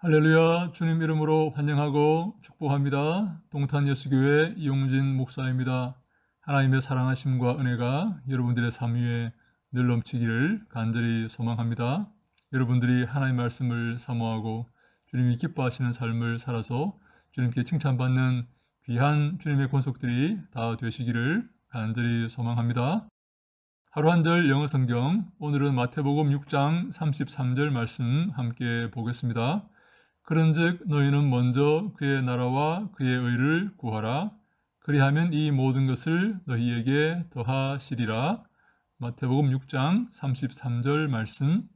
할렐루야, 주님 이름으로 환영하고 축복합니다. 동탄예수교회 이용진 목사입니다. 하나님의 사랑하심과 은혜가 여러분들의 삶 위에 늘 넘치기를 간절히 소망합니다. 여러분들이 하나님의 말씀을 사모하고 주님이 기뻐하시는 삶을 살아서 주님께 칭찬받는 귀한 주님의 권속들이 다 되시기를 간절히 소망합니다. 하루 한 절 영어 성경, 오늘은 마태복음 6장 33절 말씀 함께 보겠습니다. 그런즉 너희는 먼저 그의 나라와 그의 의를 구하라. 그리하면 이 모든 것을 너희에게 더하시리라. 마태복음 6장 33절 말씀.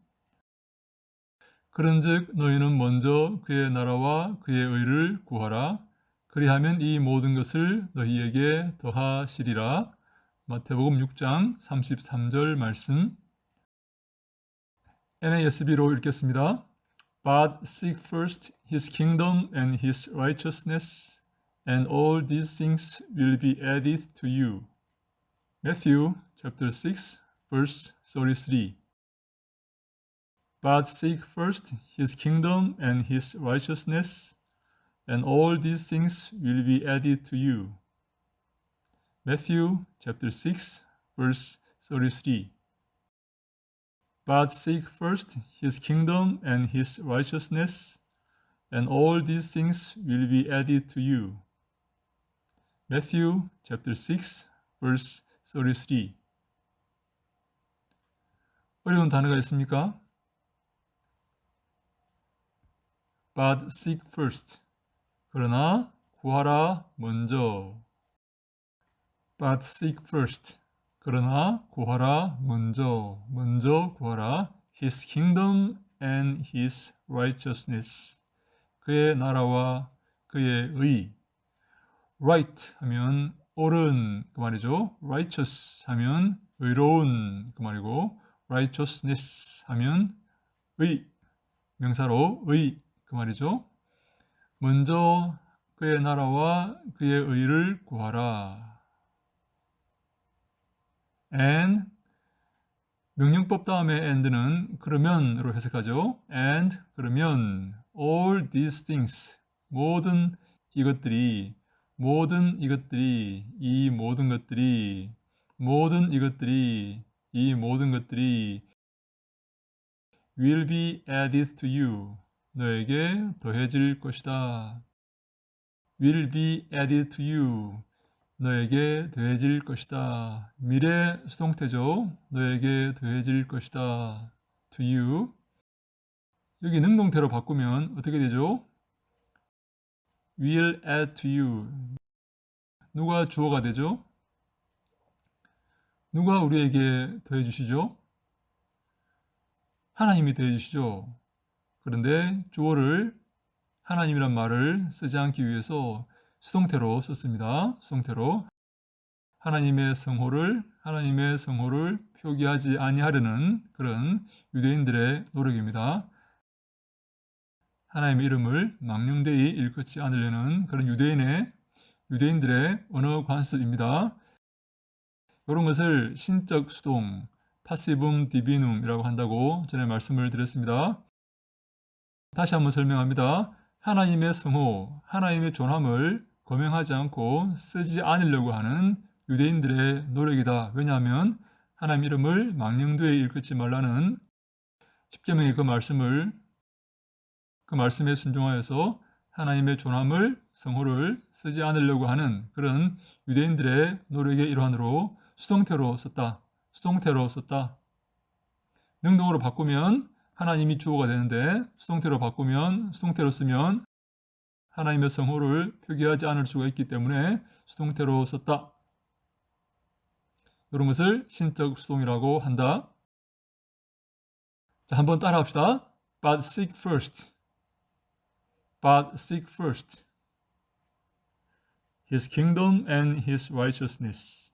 그런즉 너희는 먼저 그의 나라와 그의 의를 구하라. 그리하면 이 모든 것을 너희에게 더하시리라. 마태복음 6장 33절 말씀. NASB로 읽겠습니다. But seek first his kingdom and his righteousness, and all these things will be added to you. Matthew chapter 6, verse 33. But seek first his kingdom and his righteousness, and all these things will be added to you. Matthew chapter 6, verse 33. But seek first his kingdom and his righteousness, and all these things will be added to you. Matthew chapter 6, verse 33. 어려운 단어가 있습니까? But seek first. 그러나 구하라 먼저. But seek first. 그러나 구하라 먼저. 먼저 구하라. His kingdom and his righteousness. 그의 나라와 그의 의. Right 하면 옳은 그 말이죠. Righteous 하면 의로운 그 말이고, righteousness 하면 의, 명사로 의 그 말이죠. 먼저 그의 나라와 그의 의를 구하라. And 명령법 다음에 and는 그러면으로 해석하죠. And 그러면 all these things 모든 이것들이 이 모든 것들이 will be added to you 너에게 더해질 것이다. will be added to you 너에게 더해질 것이다. 미래 수동태죠. 너에게 더해질 것이다. To you. 여기 능동태로 바꾸면 어떻게 되죠? Will add to you. 누가 주어가 되죠? 누가 우리에게 더해주시죠? 하나님이 더해주시죠. 그런데 주어를 하나님이란 말을 쓰지 않기 위해서 수동태로 썼습니다. 수동태로 하나님의 성호를 표기하지 아니하려는 그런 유대인들의 노력입니다. 하나님의 이름을 망령되이 일컫지 않으려는 그런 유대인들의 언어 관습입니다. 이런 것을 신적 수동, passivum divinum이라고 한다고 전에 말씀을 드렸습니다. 다시 한번 설명합니다. 하나님의 성호, 하나님의 존함을 거명하지 않고 쓰지 않으려고 하는 유대인들의 노력이다. 왜냐하면 하나님 이름을 망령되이 일컫지 말라는 10계명의 그 말씀에 순종하여서 하나님의 존함을, 성호를 쓰지 않으려고 하는 그런 유대인들의 노력의 일환으로 수동태로 썼다. 능동으로 바꾸면 하나님이 주어가 되는데 수동태로 쓰면 하나님의 성호를 표기하지 않을 수가 있기 때문에 수동태로 썼다. 이런 것을 신적 수동이라고 한다. 자, 한번 따라 합시다. But seek first. His kingdom and his righteousness.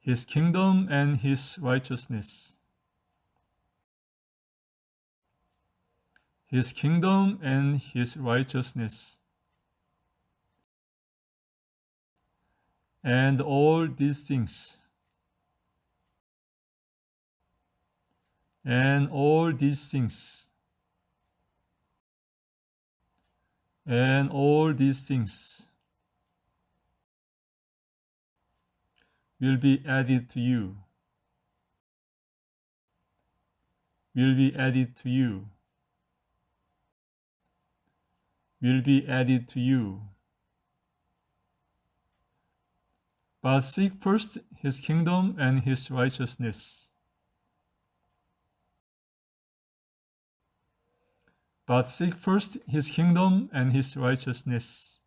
His kingdom and his righteousness. His kingdom and his righteousness. And all these things. And all these things. And all these things will be added to you. Will be added to you. Will be added to you. But seek first his kingdom and his righteousness. But seek first his kingdom and his righteousness.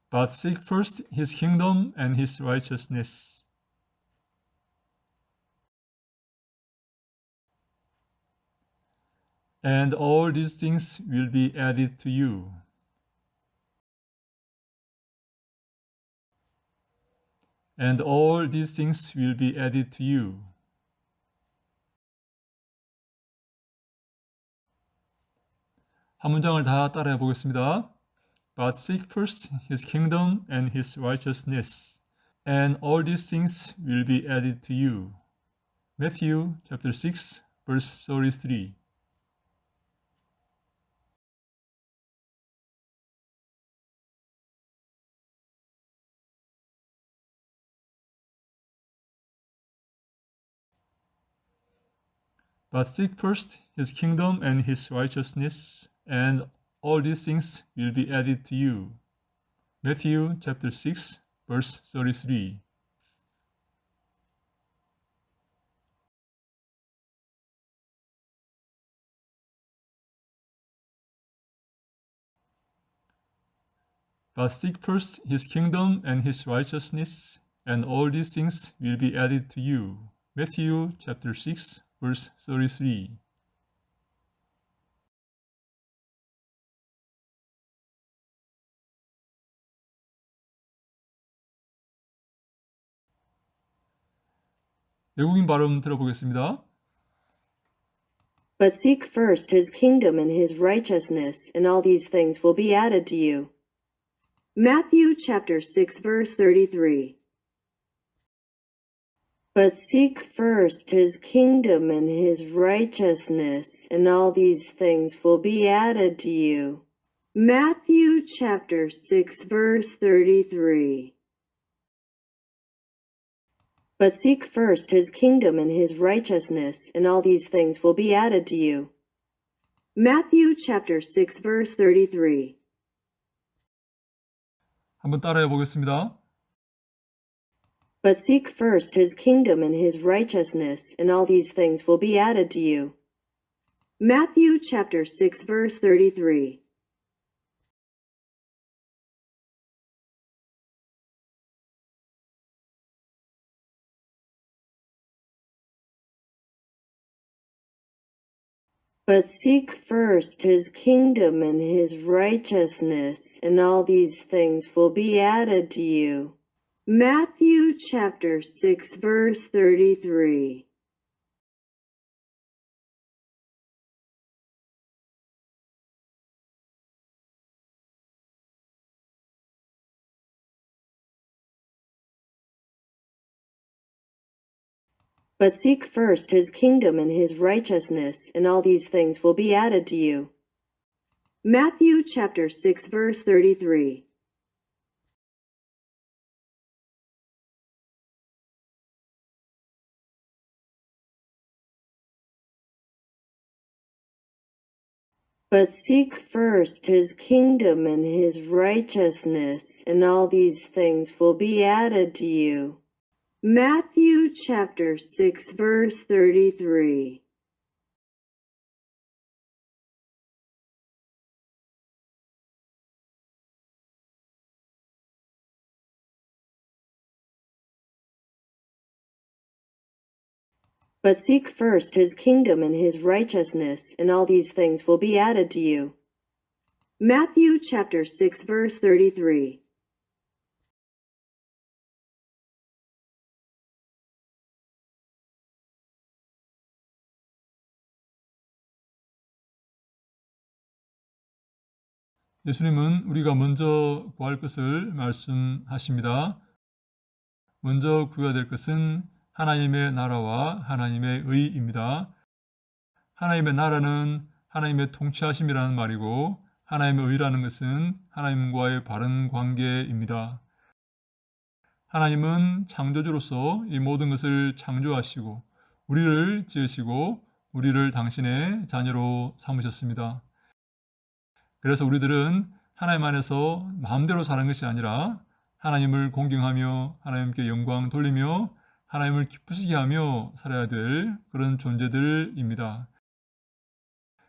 But seek first his kingdom and his righteousness. And all these things will be added to you. And all these things will be added to you. 한 문장을 다 따라해 보겠습니다. But seek first his kingdom and his righteousness, and all these things will be added to you. Matthew chapter 6, verse 33. But seek first his kingdom and his righteousness, and all these things will be added to you. Matthew chapter 6, verse 33. But seek first his kingdom and his righteousness, and all these things will be added to you. Matthew chapter 6, verse 33. 외국인 발음 들어보겠습니다. But seek first his kingdom and his righteousness, and all these things will be added to you. Matthew chapter 6, verse 33. But seek first his kingdom and his righteousness, and all these things will be added to you. Matthew chapter 6, verse 33. But seek first his kingdom and his righteousness, and all these things will be added to you. Matthew chapter 6, verse 33. 한번 따라해 보겠습니다. But seek first his kingdom and his righteousness, and all these things will be added to you. Matthew chapter 6, verse 33. But seek first his kingdom and his righteousness, and all these things will be added to you. Matthew chapter 6, verse 33. But seek first his kingdom and his righteousness, and all these things will be added to you. Matthew chapter 6, verse 33. But seek first his kingdom and his righteousness, and all these things will be added to you. Matthew chapter 6, verse 33. But seek first his kingdom and his righteousness, and all these things will be added to you. Matthew chapter 6, verse 33. 예수님은 우리가 먼저 구할 것을 말씀하십니다. 먼저 구해야 될 것은 하나님의 나라와 하나님의 의입니다. 하나님의 나라는 하나님의 통치하심이라는 말이고 하나님의 의라는 것은 하나님과의 바른 관계입니다. 하나님은 창조주로서 이 모든 것을 창조하시고 우리를 지으시고 우리를 당신의 자녀로 삼으셨습니다. 그래서 우리들은 하나님 안에서 마음대로 사는 것이 아니라 하나님을 공경하며 하나님께 영광 돌리며 하나님을 기쁘시게 하며 살아야 될 그런 존재들입니다.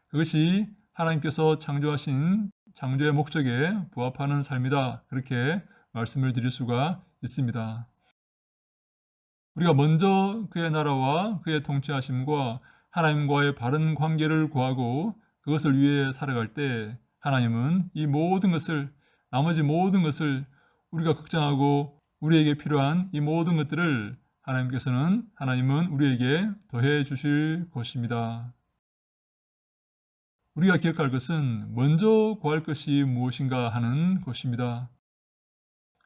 그것이 하나님께서 창조하신 창조의 목적에 부합하는 삶이다. 그렇게 말씀을 드릴 수가 있습니다. 우리가 먼저 그의 나라와 그의 통치하심과 하나님과의 바른 관계를 구하고 그것을 위해 살아갈 때 하나님은 이 모든 것을, 나머지 모든 것을 우리가 걱정하고 우리에게 필요한 이 모든 것들을 하나님은 우리에게 더해 주실 것입니다. 우리가 기억할 것은 먼저 구할 것이 무엇인가 하는 것입니다.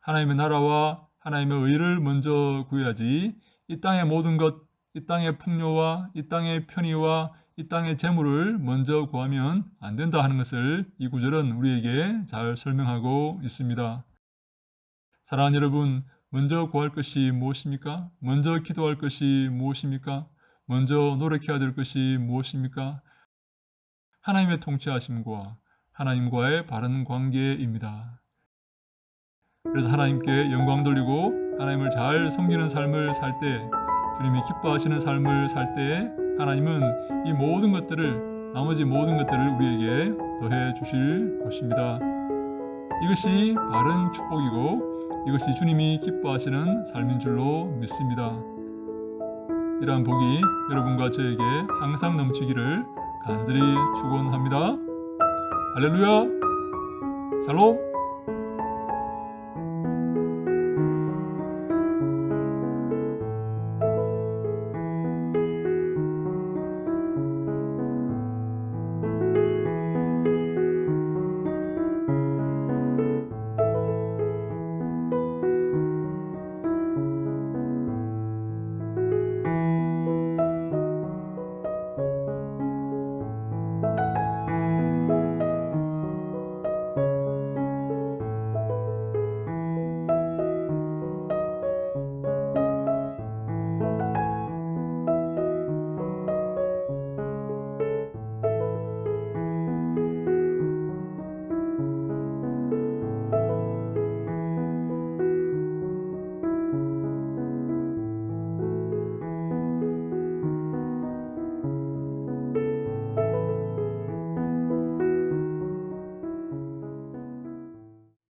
하나님의 나라와 하나님의 의를 먼저 구해야지 이 땅의 모든 것, 이 땅의 풍요와 이 땅의 편의와 이 땅의 재물을 먼저 구하면 안 된다 하는 것을 이 구절은 우리에게 잘 설명하고 있습니다. 사랑하는 여러분, 먼저 구할 것이 무엇입니까? 먼저 기도할 것이 무엇입니까? 먼저 노력해야 될 것이 무엇입니까? 하나님의 통치하심과 하나님과의 바른 관계입니다. 그래서 하나님께 영광 돌리고 하나님을 잘 섬기는 삶을 살 때, 주님이 기뻐하시는 삶을 살 때 하나님은 이 모든 것들을, 나머지 모든 것들을 우리에게 더해 주실 것입니다. 이것이 바른 축복이고 이것이 주님이 기뻐하시는 삶인 줄로 믿습니다. 이러한 복이 여러분과 저에게 항상 넘치기를 간절히 축원합니다. 할렐루야! 샬롬!